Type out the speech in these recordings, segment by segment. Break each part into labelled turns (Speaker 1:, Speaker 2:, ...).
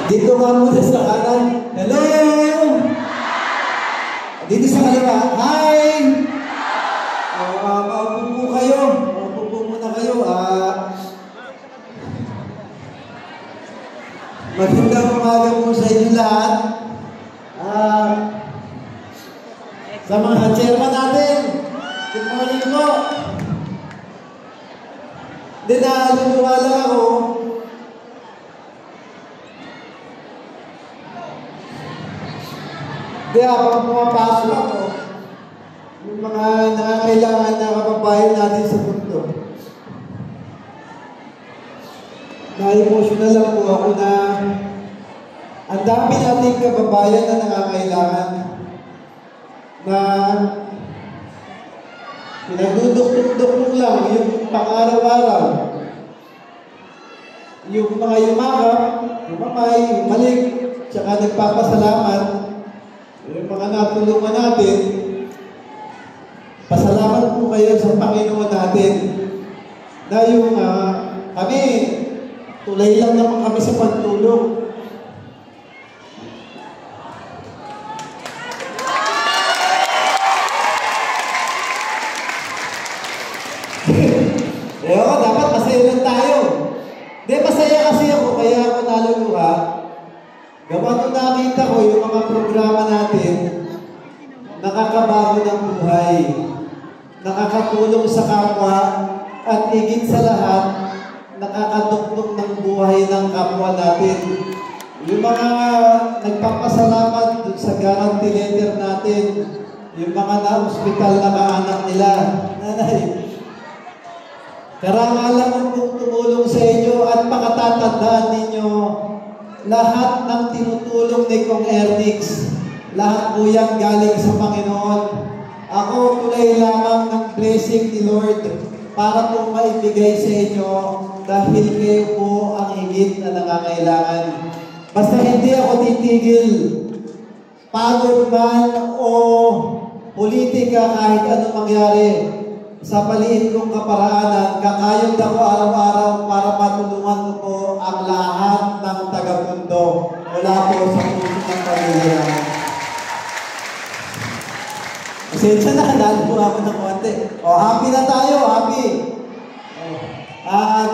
Speaker 1: Dito nga muna sa kanan. Hello! Dito sa kaliwa. Hi! Maupo po kayo. Maupo po muna kayo. Magandang umaga po sa inyo lahat. Sa mga chairman natin, good morning po. Naluluwa lang ako. Kaya pag pumapasok ako, yung mga nangangailangan na kababayan natin sa mundo, na-emotional lang po ako na ang dami nating kababayan na nangangailangan na pinagduduk-duk lang yung pang-araw-araw. Yung mga yumakap, yumamay, yumalik, tsaka nagpapasalamat, yung mga natulungan natin, pasalamat po kayo sa Panginoon natin na yung kami, tulay lang naman kami sa pagtulong. Dapat masaya lang tayo. Masaya kasi ako, kaya ako naluluha. Gawa nung nakita ko yung mga programa natin, nakakabago ng buhay, nakakatulong sa kapwa, at higit sa lahat, nakakadukduk ng buhay ng kapwa natin. Yung mga nagpapasalamat dun sa guarantee letter natin, yung mga na-hospital na kaanak nila, nanay, karangalan kong tumulong sa inyo at makatatandaan ninyo lahat ng tinutulong ni Kong Ernix. Lahat po yan galing sa Panginoon. Ako tulay lamang ng blessing ni Lord para po maibigay sa inyo dahil kayo po ang higit na nangangailangan. Basta hindi ako titigil, pagod man o politika kahit anong mangyari. Sa maliit kong kaparaanan, kakayod ako araw-araw para matulungan ko po ang lahat ng taga-mundo mula po sa puso ng pamilya. Pasensya na, dahil po ako ng konti. Happy na tayo, happy.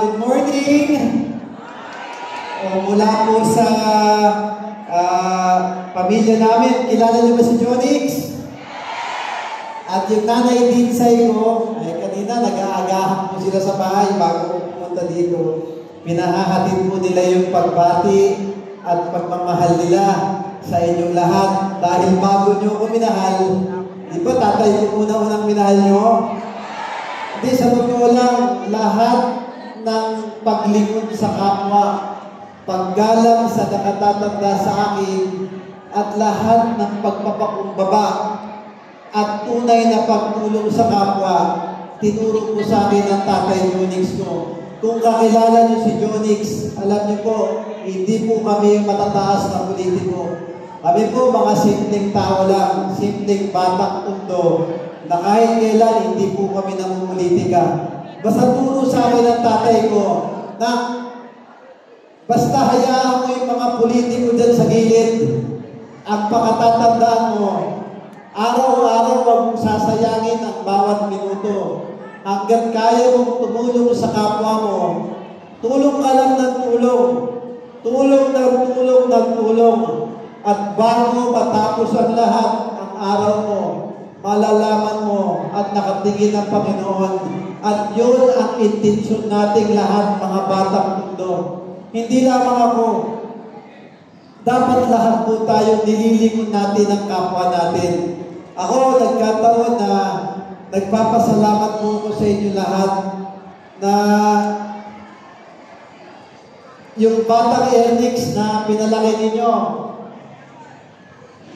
Speaker 1: Good morning. Mula po sa pamilya namin, kilala niyo ba si Jonix? At yung nanay Dinsay ko, ay kanina nag-aagahan po sila sa bahay bago pumunta dito. Pinahahatid po nila yung pagbati at pagmamahal nila sa inyong lahat. Dahil bago nyo ko minahal, di ba tatay ko unang minahal nyo? Hindi, sa totoo lang, lahat ng paglingon sa kapwa, paggalang sa nakatatanda sa akin, at lahat ng pagpapakumbaba, at tunay na pagtulong sa kapwa, tinuro po sa akin ng tatay Jonix ko. Kung kakilala niyo si Jonix, alam niyo po, hindi po kami matataas na politiko. Kami po mga simpleng tao lang, simpleng batang mundo, na kahit kailan hindi po kami namumulitika. Basta turo sa akin ng tatay ko, na basta hayaan mo yung mga politiko dyan sa gilid, ang pakatatandaan mo, araw-araw huwag mong sasayangin ang bawat minuto. Hanggat kaya mong tumulong sa kapwa mo, tulong ka lang ng tulong. Tulong ng tulong ng tulong. At bago matapos ang lahat, ang araw mo, malalaman mo at nakatingin ang Panginoon. At yun ang intensyon nating lahat, mga batang mundo. Hindi lamang ako. Dapat lahat po tayo nililingon natin ang kapwa natin. Ako, nagkataon na nagpapasalamat po ko sa inyo lahat na yung batang Ernix na pinalaki ninyo,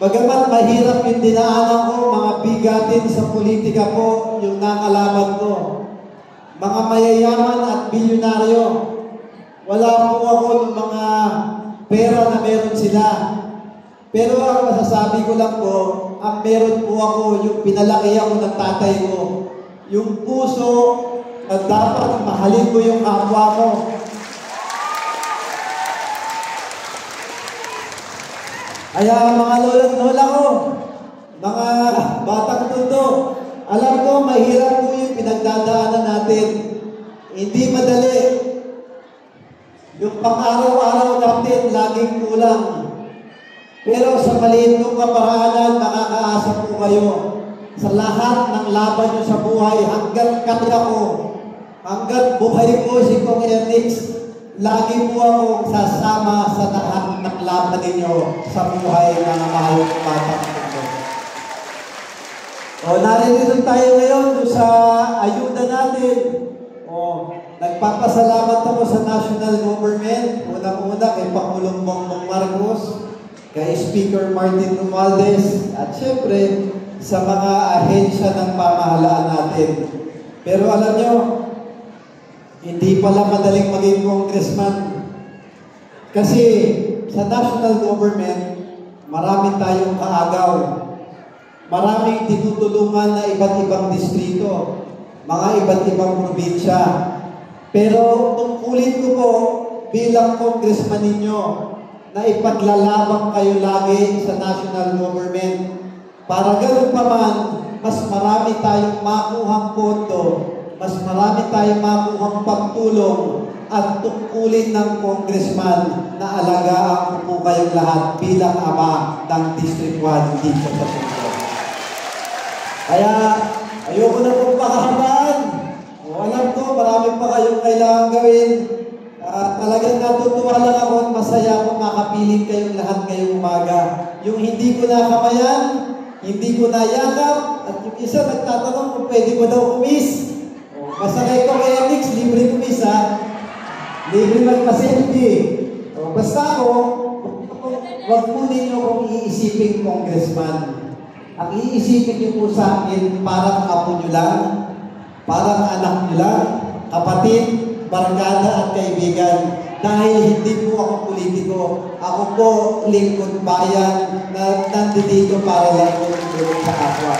Speaker 1: bagamat mahirap yung dinaanan ko, mga bigatin sa politika po, yung nakalaban ko. Mga mayayaman at bilyonaryo, wala po ako ng mga pera na meron sila. Pero ang masasabi ko lang po, ang meron po ako, yung pinalaki ako ng tatay ko. Yung puso na dapat mahalin ko yung kapwa ko. Kaya mga lolo't lola ko, mga batang tundo, alam ko mahirap po yung pinagdadaanan natin. Hindi madali. Yung pang-araw-araw natin laging kulang. Pero sa maliit kong kaparaanan, makakaasa po kayo sa lahat ng laban nyo sa buhay hanggat kaya ko, hanggat buhay ko si Kong Ernix, lagi po akong sasama sa lahat ng laban ninyo sa buhay ng mahal ng batang mundo. O, naririnig tayo ngayon sa ayuda natin. O, nagpapasalamat ako sa national government, unang-una kay Pangulong Bongbong Marcos, kay Speaker Martin Romualdez, at syempre sa mga ahensya ng pamahalaan natin. Pero alam nyo, hindi pala madaling maging congressman. Kasi sa national government, marami tayong kaagaw. Maraming tinutulungan na iba't ibang distrito, mga iba't ibang probinsya. Pero tungkulin ko po bilang congressman ninyo na ipaglalabang kayo lagi sa national government. Para ganun pa man, mas marami tayong makuhang pondo, mas marami tayong makuhang pagtulong at tungkulin ng congressman na alagaan ko po kayong lahat bilang ama ng District 1 dito sa Sugbo. Kaya ayoko na pong pakahabaan. Alam ko, marami pa kayong kailangan gawin. Talagang natutuwa lang ako at masaya akong makapiling kayong lahat ngayong umaga. Yung hindi ko nakamayan, hindi ko nayakap, at yung isa nagtatanong kung pwede mo daw kumis. Basta kay Kong Ernix, libre kumis ha. Libre magpa-selfie. Basta ako, wag po ninyo kung iisipin congressman. Ang iisipin niyo po sa akin, parang apo nyo lang, parang anak nyo lang, kapatid, barkada at kaibigan. Dahil hindi po ako politiko, ako po lingkod bayan na nandito para lang tulong sa kapwa.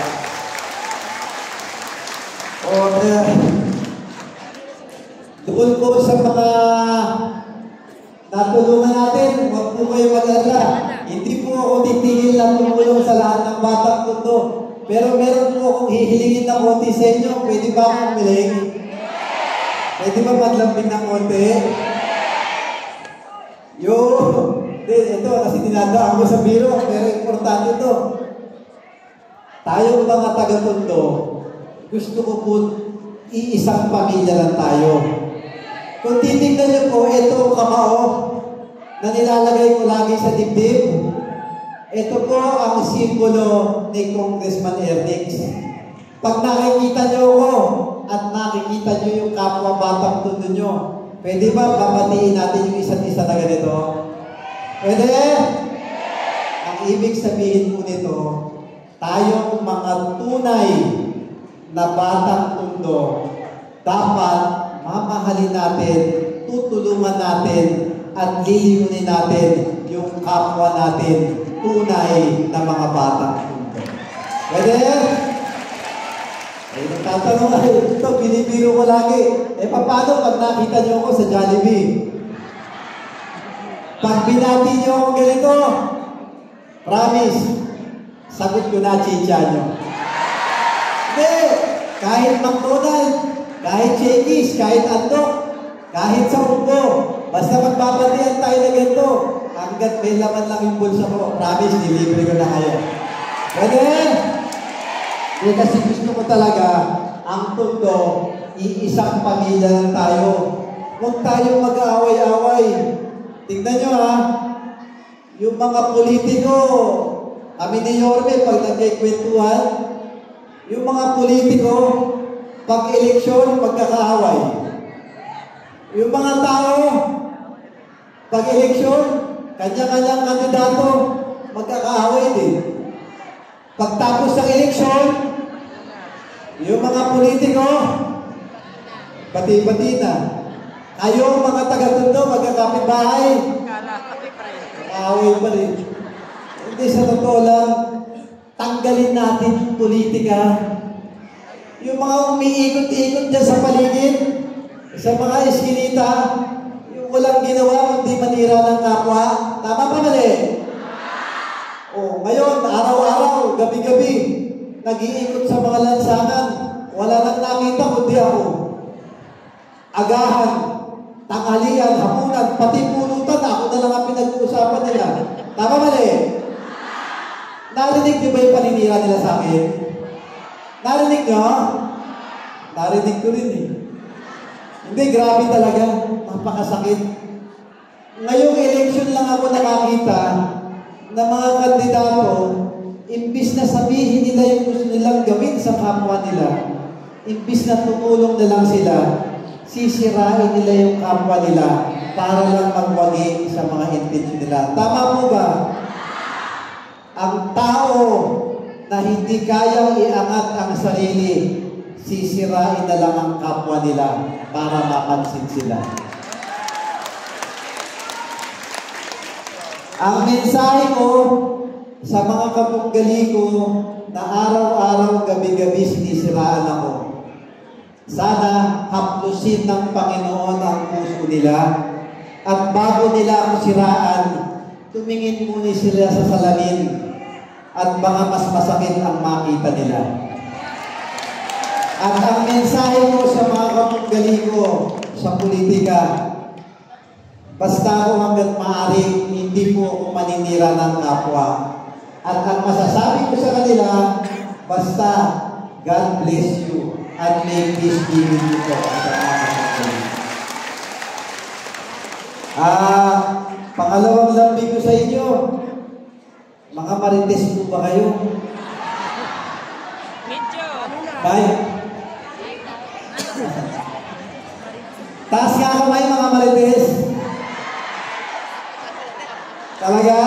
Speaker 1: Doon po sa mga natulungan natin, huwag po kayo mag-alala. Hindi po ako titigil na tumulong sa lahat ng batang mundo. Pero meron po akong hihilingin na konti sa inyo. Pwede ba akong humiling? Pwede ba maglambing ng konti? Ito, kasi dinadaan ko sa biro. Pero importante ito. Tayong mga taga-tondo, gusto ko po iisang pamilya lang tayo. Kung titignan niyo po, ito kamao na nilalagay ko lagi sa dibdib. Ito po ang simbolo ni Congressman Ernix. Pag nakikita niyo ako at nakikita niyo yung kapwa batang tondo niyo, pwede ba babatiin natin yung isa't isa na ganito? Pwede? Ang ibig sabihin po nito, tayong mga tunay na batang tondo, dapat mamahalin natin, tutulungan natin, at lilingkunin natin yung kapwa natin, tunay na mga batang tondo. Pwede? Nagtatanong nga, ito, binibiro ko lagi. Paano pag nakita niyo ako sa Jollibee? Pag binati niyo ako ganito, promise, sagot ko na chicha niyo. Hindi! Kahit McDonald's, kahit Shakey's, kahit Andok, kahit sa Umbo, basta magbabatian tayo na ganito, hanggat may laman lang yung bulsa ko, promise, delivery ko na kayo. Pwede? Kasi gusto ko talaga, ang tondo, iisang pamilya lang tayo. Huwag tayong mag-aaway-aaway. Tingnan nyo ha, yung mga politiko, kami ni Yorme, pag nagkikwentuhan, yung mga politiko, pag eleksyon, magkakaaway. Yung mga tao, pag eleksyon, kanya-kanyang kandidato, magkakaaway din. Pagtapos ng eleksyon, yung mga politiko, pati-pati na. Kayo, mga taga-tondo, magkakapit-bahay, magkakaaway pa rin. Hindi, sa totoo lang, tanggalin natin yung politika. Yung mga umiikot-ikot dyan sa paligid, sa mga iskinita, yung walang ginawa, hindi manira ng kapwa. Tama pa mali? nag-iikot sa mga lansangan. Wala nang nakita kundi ako. Agahan, tanghalian, hapunan, pati pulutan, ako na lang ang pinag-uusapan nila. Tama mali? Narinig niyo ba yung paninira nila sa akin? Narinig niyo? Narinig ko rin eh. Hindi, grabe talaga. Napakasakit. Ngayong election lang ako nakakita na mga kandidato, imbis na sabihin nila yung gusto nilang gawin sa kapwa nila, imbis na tumulong na lang sila, sisirain nila yung kapwa nila para lang magwagi sa mga intensyon nila. Tama po ba? Ang tao na hindi kayang iangat ang sarili, sisirain na lang ang kapwa nila para mapansin sila. Ang mensahe ko sa mga kapunggali ko na araw-araw, gabi-gabi sinisiraan ako. Sana haplusin ng Panginoon ang puso nila at bago nila ako siraan, tumingin muna sila sa salamin at baka mas masakit ang makita nila. At ang mensahe ko sa mga kapunggali ko sa politika, basta ako hanggang maaari, hindi po ako maninira ng kapwa. At ang masasabi ko sa kanila, basta God bless you at may peace be with you po. Pangalawang lambing ko sa inyo, mga marites po ba kayo?
Speaker 2: Medyo.
Speaker 1: Bye. Taas nga kamay mga marites. Talaga?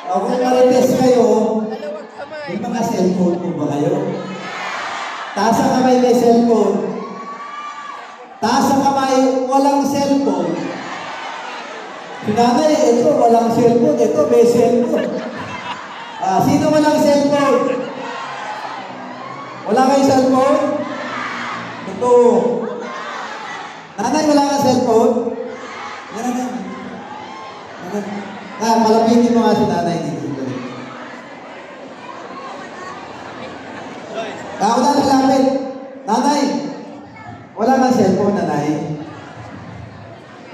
Speaker 1: O kung marites kayo, may mga cellphone po ba kayo? Taas ang kamay may cellphone. Taas ang kamay walang cellphone. Sinanay, ito walang cellphone, ito may cellphone. Sino walang cellphone? Wala kayong cellphone? Ito. Nanay, wala kang cellphone? Yan na. Malapitin mo nga si nanay dito. Wala nang lapit. Nanay, wala kang cellphone, nanay.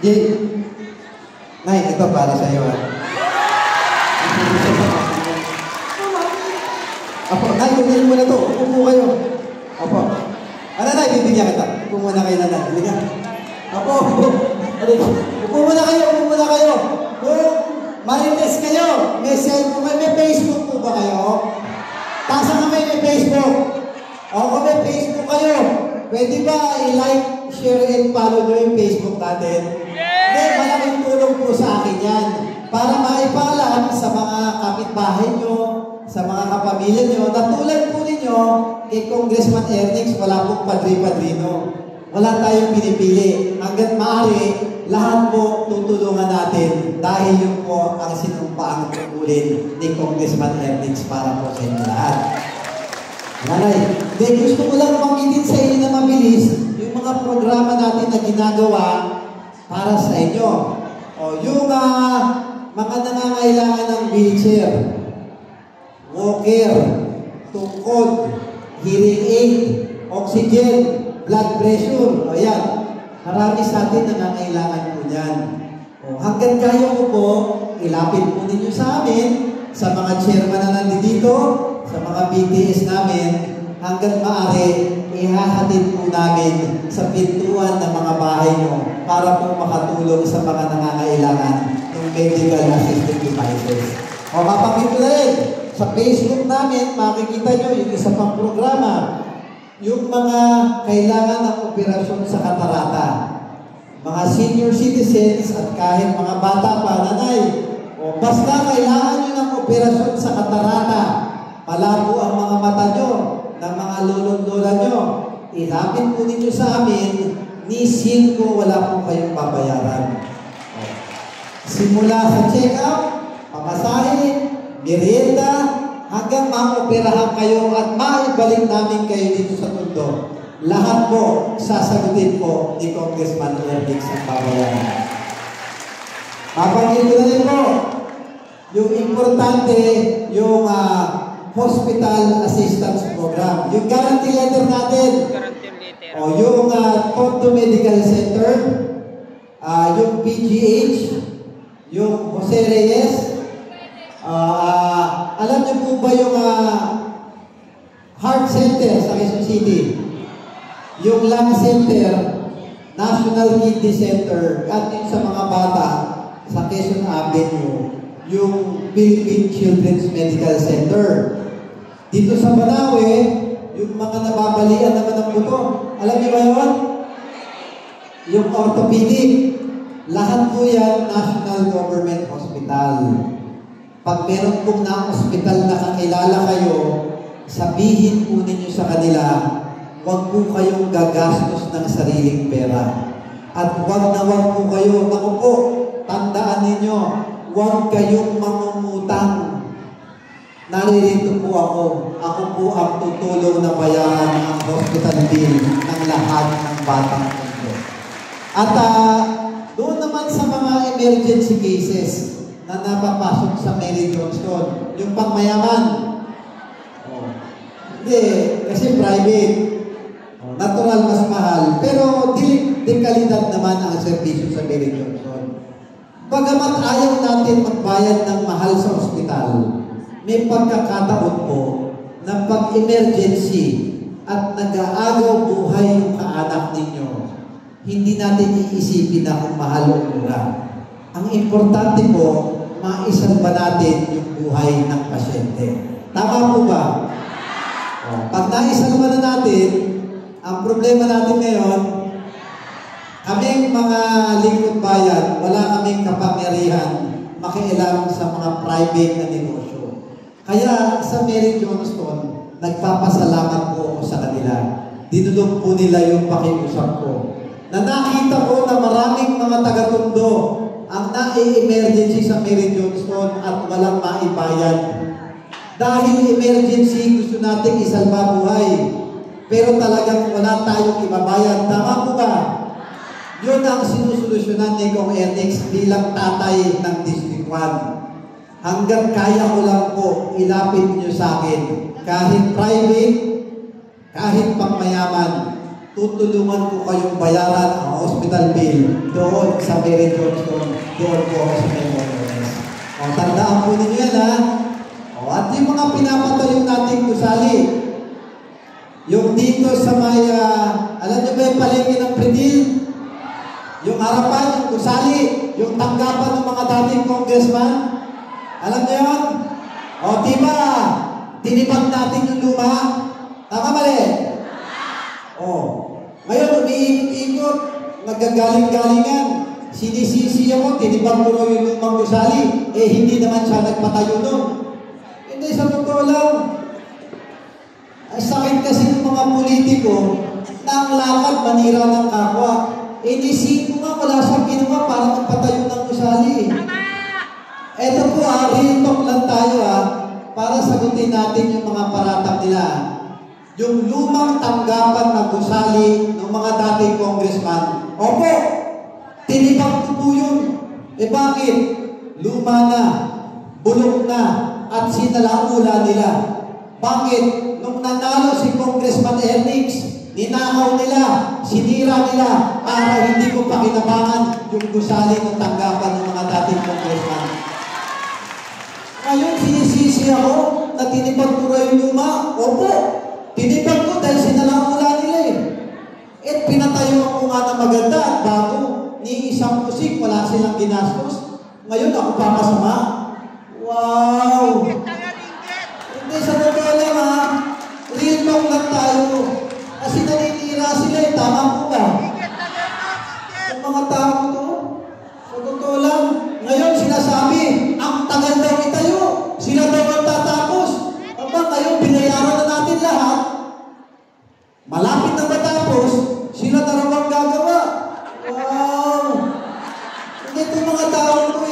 Speaker 1: Jake. Nay, ito para sa iyo. Apo, nay, kunin mo na to. Upo mo kayo. Apo. Nay, bibigyan kita. Upo muna kayo, nanay. Bibigyan. Apo, upo muna kayo. Upo muna kayo. Kung marites kayo, may cellphone, may Facebook po ba kayo? Tasa nga may Facebook. O kung may Facebook kayo, pwede ba i-like, share, and follow nyo yung Facebook natin? Hindi, malaking tulong po sa akin yan. Para maipaalam sa mga kapitbahay nyo, sa mga kapamilya nyo, na tulad po ninyo, kay Congressman Ernix, wala pong padri-padrino. Wala tayong pinipili. Hanggat maaari, lahat po tutulungan natin dahil yun po ang sinumpaang tungkulin ni Congressman Ernix para po sa inyo lahat. Nanay, gusto ko lang banggitin sa inyo na mabilis yung mga programa natin na ginagawa para sa inyo. O yung mga nangangailangan ng wheelchair, walker, tungkod, hearing aid, oxygen, blood pressure. O yan, marami sa atin nangangailangan po yan. O hanggang kaya ko po, ilapit po ninyo sa amin, sa mga chairman na nandito, sa mga BTS namin, hanggang maaari, ihahatid po namin sa pintuan ng mga bahay nyo para po makatulong sa mga nangangailangan ng medical assistive devices. O kapakit ko rin, sa Facebook namin, makikita nyo yung isa pang programa, yung mga kailangan ng operasyon sa katarata. Mga senior citizens at kahit mga bata pa, nanay, o basta kailangan nyo ng operasyon sa katarata, malabo ang mga mata nyo, ng mga lulong-lola nyo, ilapit po ninyo sa amin, ni Sinco, wala po kayong babayaran. Simula sa check-up, pamasahe, merienda, hanggang maoperahan kayo at maibalik namin kayo dito sa mundo. Lahat po, sasagutin po ni Congressman Ernix ang babayaran. Mapanggit ko na rin po, yung importante, yung Hospital Assistance Program. Yung guarantee letter natin. O, yung Tondo Medical Center, yung PGH, yung Jose Reyes, alam niyo po ba yung Heart Center sa Quezon City? Yung Lung Center, National Kidney Center, at yung sa mga bata sa Quezon Avenue, yung Philippine Children's Medical Center. Dito sa Banawe, yung mga nababalian naman ng buto. Alam niyo ba yun? Yung orthopedic. Lahat po yan, National Government Hospital. Pag meron pong na-hospital na kakilala kayo, sabihin po ninyo sa kanila, huwag po kayong gagastos ng sariling pera. At huwag po kayo, naku po, tandaan ninyo, huwag kayong mangungutang. Naririto po ako. Ako po ang tutulong na bayaran ang hospital bill ng lahat ng batang mundo. At doon naman sa mga emergency cases na napapasok sa Mary Johnston, yung pangmayaman. Hindi, kasi private. Natural mas mahal. Pero di kalidad naman ang serbisyo sa Mary Johnston. Bagamat ayaw natin magbayad ng mahal sa ospital, may pagkakataon po na pag-emergency at nag-aagaw buhay yung kaanak ninyo, hindi natin iisipin na kung mahal o mura. Ang importante po, maisalba natin yung buhay ng pasyente. Tama po ba? Pag naisalba na natin, ang problema natin ngayon, kaming mga lingkod bayan, wala kaming kapangyarihan makialam sa mga private na negosyo. Kaya sa Mary Johnston, nagpapasalamat po ako sa kanila. Dinulong po nila yung pakiusap ko. Na nakita ko na maraming mga taga-Tondo ang nai-emergency sa Mary Johnston at walang maibayad. Dahil emergency, gusto nating isalba buhay. Pero talagang wala tayong ibabayad. Tama po ba? Yun ang sinusolusyonan ni Kong Ernix bilang tatay ng District 1. Hanggang kaya ko lang po, ilapit niyo sa akin. Kahit private, kahit pangmayaman, tutulungan ko kayong bayaran ang hospital bill doon sa Mary Johnston, doon po ako sa Memorials. Tandaan po ninyo yan, ha? At yung mga pinapatayong nating gusali, yung dito sa may, alam niyo ba yung palengke ng Predil? Yung harapan, yung gusali, yung tanggapan ng mga dating congressman, alam niyo yun? Diba? Tinipag natin yung luma. Tama mali? Ngayon, umiikot-ikot, nagagaling-galingan. Sinisisi ako, tinipag ko yung lumang gusali. Hindi naman siya nagpatayo doon. Hindi, sa totoo lang. Sakit kasi ng mga politiko na ang lakad manira ng kapwa. Inisip ko nga, wala siyang ginawa para magpatayo ng gusali. Eto po, real talk lang tayo para sagutin natin yung mga paratang nila. Yung lumang tanggapan ng gusali ng mga dating congressman. Opo, tinipag ko po yun. Bakit? Luma na, bulok na, at sinalaula nila. Bakit? Nung nanalo si Congressman Ernix, ninakaw nila, sinira nila, para hindi ko pakinabangan yung gusali ng tanggapan ng mga dating congressman. Ngayon, sinisisi ako na tinipag ko yung luma. Opo, tinipag ko dahil sinalaula nila pinatayo ko nga na maganda at bago. Ni isang musik, wala silang ginastos. Ngayon, ako papasama. Wow! Hindi, sa totoo lang real talk lang tayo. Kasi naninira sila tama po ba? Ang mga tao to, sa totoo lang, ngayon sinasabi, ang tagal daw itayo, sila daw ang tatapos. Ngayon, binayaran na natin lahat. Malapit na matapos, sila na raw ang gagawa. Wow! Hindi itong mga tao ko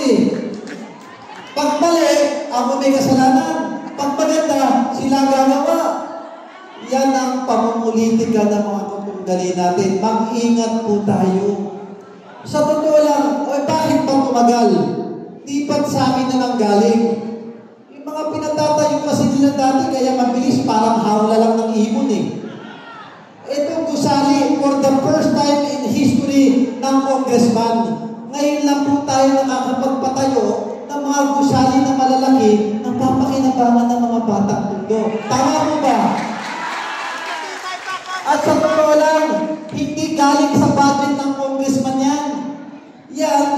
Speaker 1: Pag mali, ako may kasalanan. Pag maganda, sila gagawa. Yan ang pamumulitika ng mga kutunggali natin. Mag-ingat po tayo. Sa totoo lang, bakit pa tumagal? Di ba't sa amin na nanggaling? Yung mga pinatatayo kasi sila dati kaya mabilis, parang hawla lang ng ibon eh. Itong gusali, for the first time in history ng congressman, ngayon lang po tayo nakakapagpatayo ng mga gusali na malalaki na papakinabangan ng mga batang mundo. Tama po ba? At sa totoo lang, hindi galing sa budget ng congressman yan. Yan,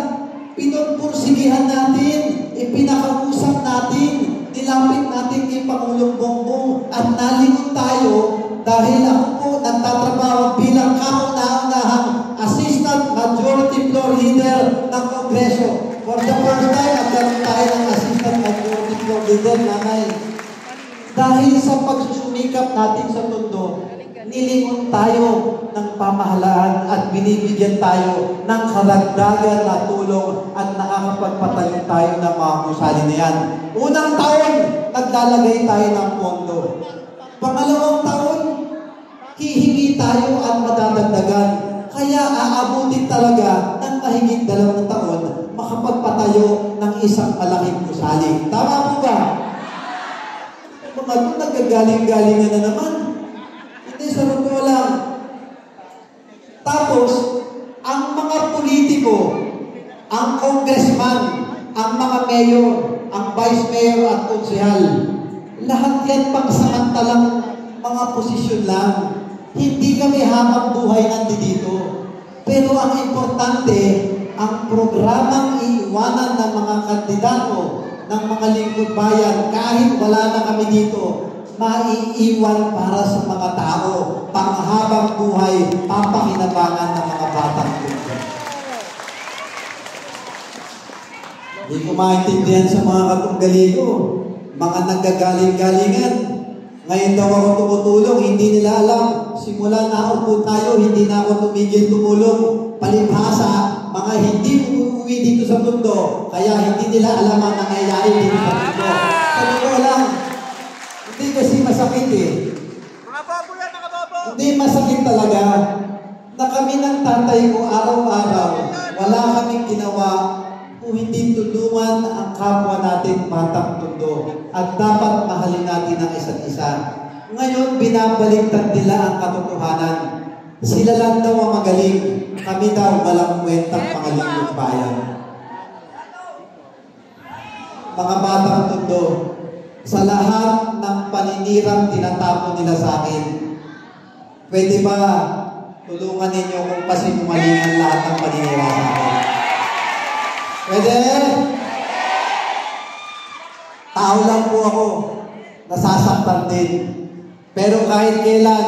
Speaker 1: pinupursigihan natin, ipinakausap natin, nilapit natin kay Pangulong Bongbong at nalingon tayo dahil ako po nagtatrabaho bilang kauna-unahang Assistant Majority Floor Leader ng Kongreso. For the first time, nagkaroon tayo ng Assistant Majority Floor Leader, nanay. Dahil sa pagsusumikap natin sa mundo, nilingon tayo ng pamahalaan at binibigyan tayo ng karagdagan na tulong at nakakapagpatayo tayo ng mga gusali na yan. Unang taon, naglalagay tayo ng pondo. Pangalawang taon, hihingi tayo at madadagdagan. Kaya aabutin talaga ng mahigit 2 taon makapagpatayo ng isang malaking gusali. Tama po ba? Mga ito nagagaling-galingan na naman. Hindi, sa totoo lang. Tapos, ang mga politiko, ang congressman, ang mga mayor, ang vice mayor at konsehal, lahat yan pangsamantalang mga posisyon lang. Hindi kami habang buhay nandito. Pero ang importante, ang programang iiwanan ng mga kandidato, ng mga lingkod bayan, kahit wala na kami dito, maiiwan para sa mga tao, panghabang buhay, papakinabangan ng mga batang mundo. Hindi ko maintindihan sa mga katunggali ko, mga nanggagaling-galingan. Ngayon daw ako tumutulong, hindi nila alam. Simula na upo tayo, hindi na ako tumigil tumulong. Palibhasa, mga hindi uuwi dito sa mundo, kaya hindi nila alam ang nangyayari dito sa mundo. Sa totoo lang, hindi kasi masakit eh.
Speaker 2: Mga babo yan, mga babo!
Speaker 1: Hindi masakit talaga na kami ng tatay ko araw-araw, wala kaming ginawa kung hindi tulungan ang kapwa natin batang mundo at dapat mahalin natin ang isa't isa. Ngayon, binabaliktad nila ang katotohanan. Sila lang daw ang magaling. Kami daw walang kwentang mga lingkod bayan. Mga batang mundo, sa lahat ng paninirang tinatapon nila sa akin, pwede ba tulungan ninyo kung pasinungalingan lahat ng paninira sa akin? Pwede? Tao lang po ako, nasasaktan din. Pero kahit kailan,